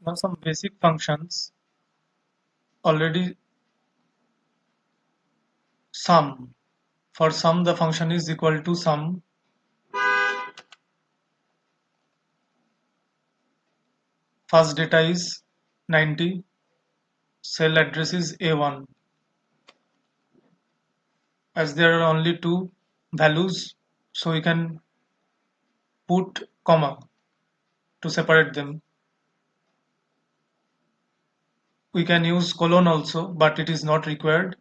Now some basic functions already. Sum. For sum the function is equal to sum first data is 90, cell address is A1. As there are only two values, so we can put comma to separate them. We can use colon also, but it is not required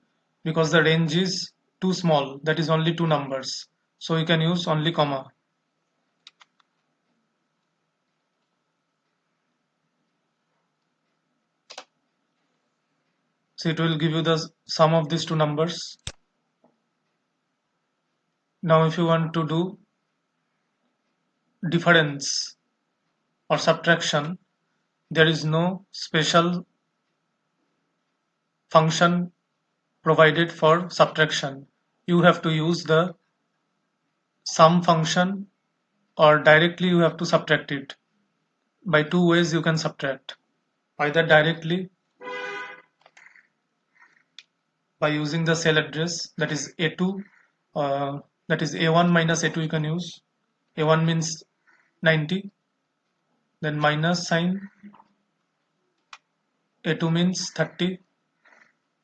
because the range is too small, that is only two numbers. So we can use only comma. So it will give you the sum of these two numbers. Now if you want to do difference or subtraction, there is no special function provided for subtraction. You have to use the sum function or directly you have to subtract it. By two ways you can subtract. Either directly by using the cell address, that is A2, that is A1 minus A2 you can use. A1 means 90, then minus sign, A2 means 30,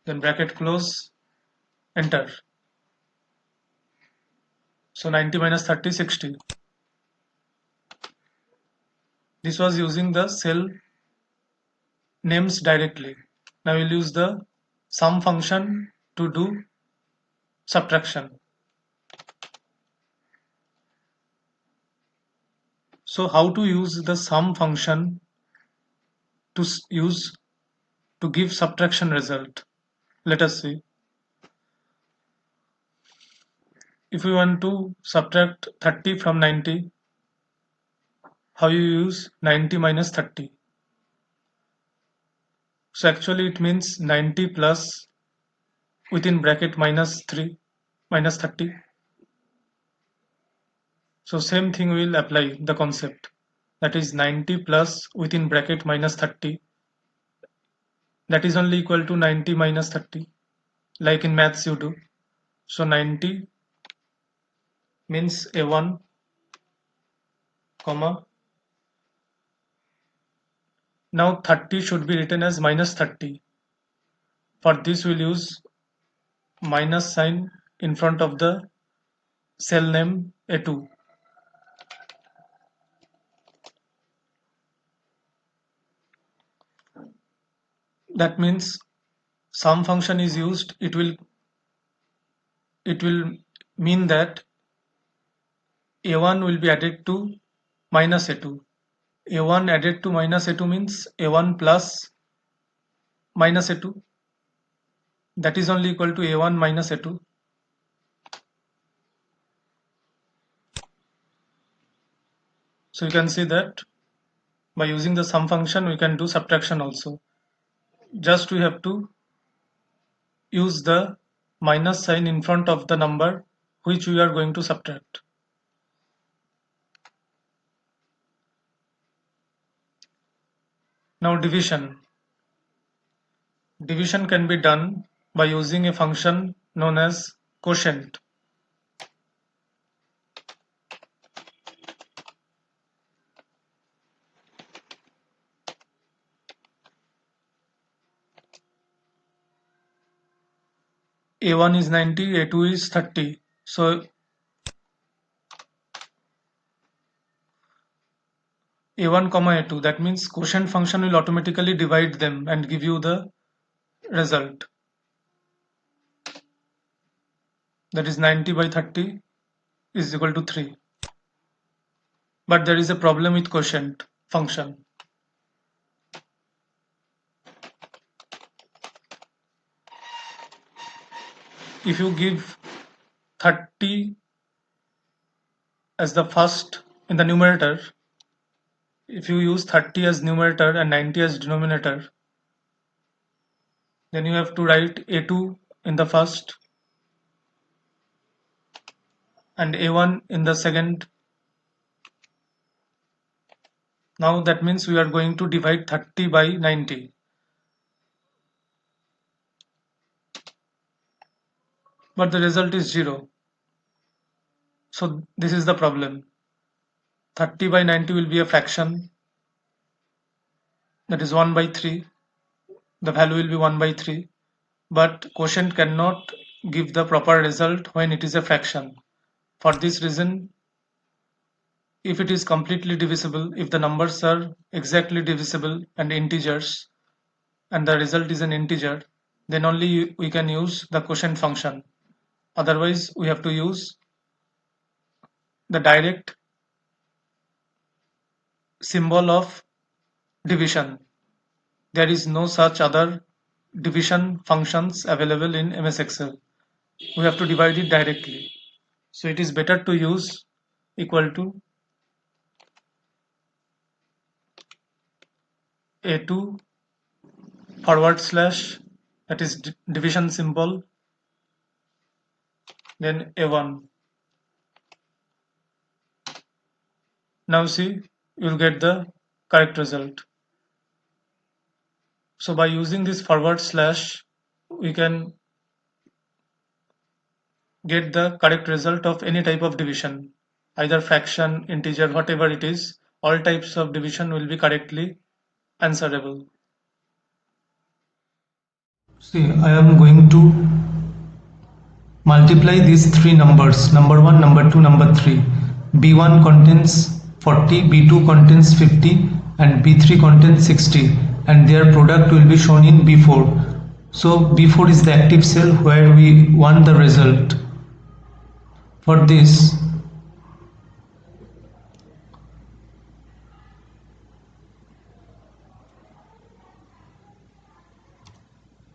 then bracket close, enter. So 90 minus 30, 60. This was using the cell names directly. Now we'll use the sum function to do subtraction. So how to use the sum function to use to give subtraction result? Let us see. If we want to subtract 30 from 90, how you use 90 minus 30? So actually it means 90 plus within bracket minus 3 minus 30. So same thing will apply the concept, that is 90 plus within bracket minus 30, that is only equal to 90 minus 30, like in maths you do. So 90 means A1 comma, now 30 should be written as minus 30. For this we'll use minus sign in front of the cell name A2. That means sum function is used, it will mean that A1 will be added to minus A2. A1 added to minus A2 means A1 plus minus A2, that is only equal to A1 minus A2. So you can see that by using the sum function we can do subtraction also. Just we have to use the minus sign in front of the number which we are going to subtract. Now division. Division can be done by using a function known as quotient. A1 is 90, A2 is 30. So A1 comma A2, that means quotient function will automatically divide them and give you the result. That is 90 by 30 is equal to 3. But there is a problem with quotient function. If you give 30 as the first in the numerator, if you use 30 as numerator and 90 as denominator, then you have to write A2 in the first and A1 in the second. Now that means we are going to divide 30 by 90. But the result is 0. So this is the problem. 30 by 90 will be a fraction, that is 1 by 3. The value will be 1 by 3. But quotient cannot give the proper result when it is a fraction. For this reason, if it is completely divisible, if the numbers are exactly divisible and integers, and the result is an integer, then only we can use the quotient function. Otherwise, we have to use the direct symbol of division. There is no such other division functions available in MS Excel. We have to divide it directly. So it is better to use equal to A2 forward slash, that is division symbol, then A1. Now see, you will get the correct result. So by using this forward slash, we can get the correct result of any type of division, either fraction, integer, whatever it is. All types of division will be correctly answerable. See, I am going to multiply these three numbers, number 1, number 2, number 3. B1 contains 40, B2 contains 50, and B3 contains 60, and their product will be shown in B4. So B4 is the active cell where we want the result. For this,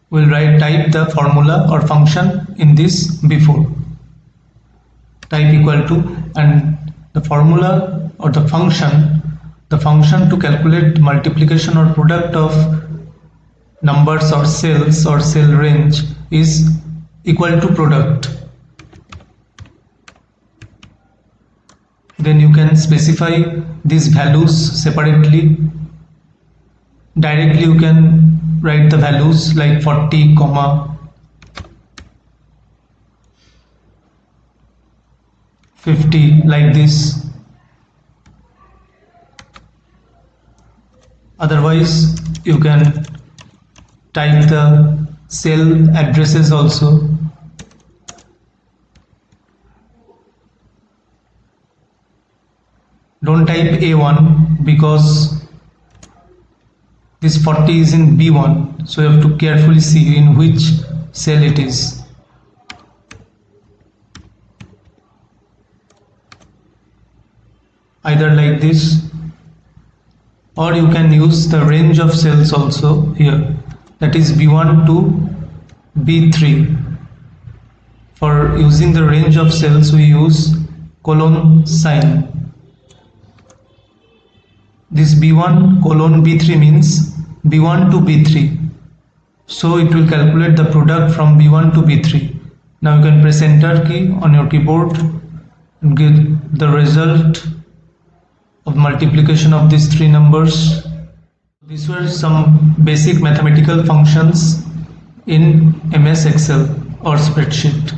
we'll type the formula or function in this B4. Type equal to, and the formula or the function to calculate multiplication or product of numbers or cells or cell range is equal to product. Then you can specify these values separately. Directly you can write the values like 40, 50 like this. Otherwise you can type the cell addresses also. Don't type A1 because this 40 is in B1, so you have to carefully see in which cell it is. Either like this, or you can use the range of cells also here, that is B1 to B3. For using the range of cells we use colon sign. This B1 colon B3 means B1 to B3. So it will calculate the product from B1 to B3. Now you can press enter key on your keyboard and get the result of multiplication of these three numbers. These were some basic mathematical functions in MS Excel or spreadsheet.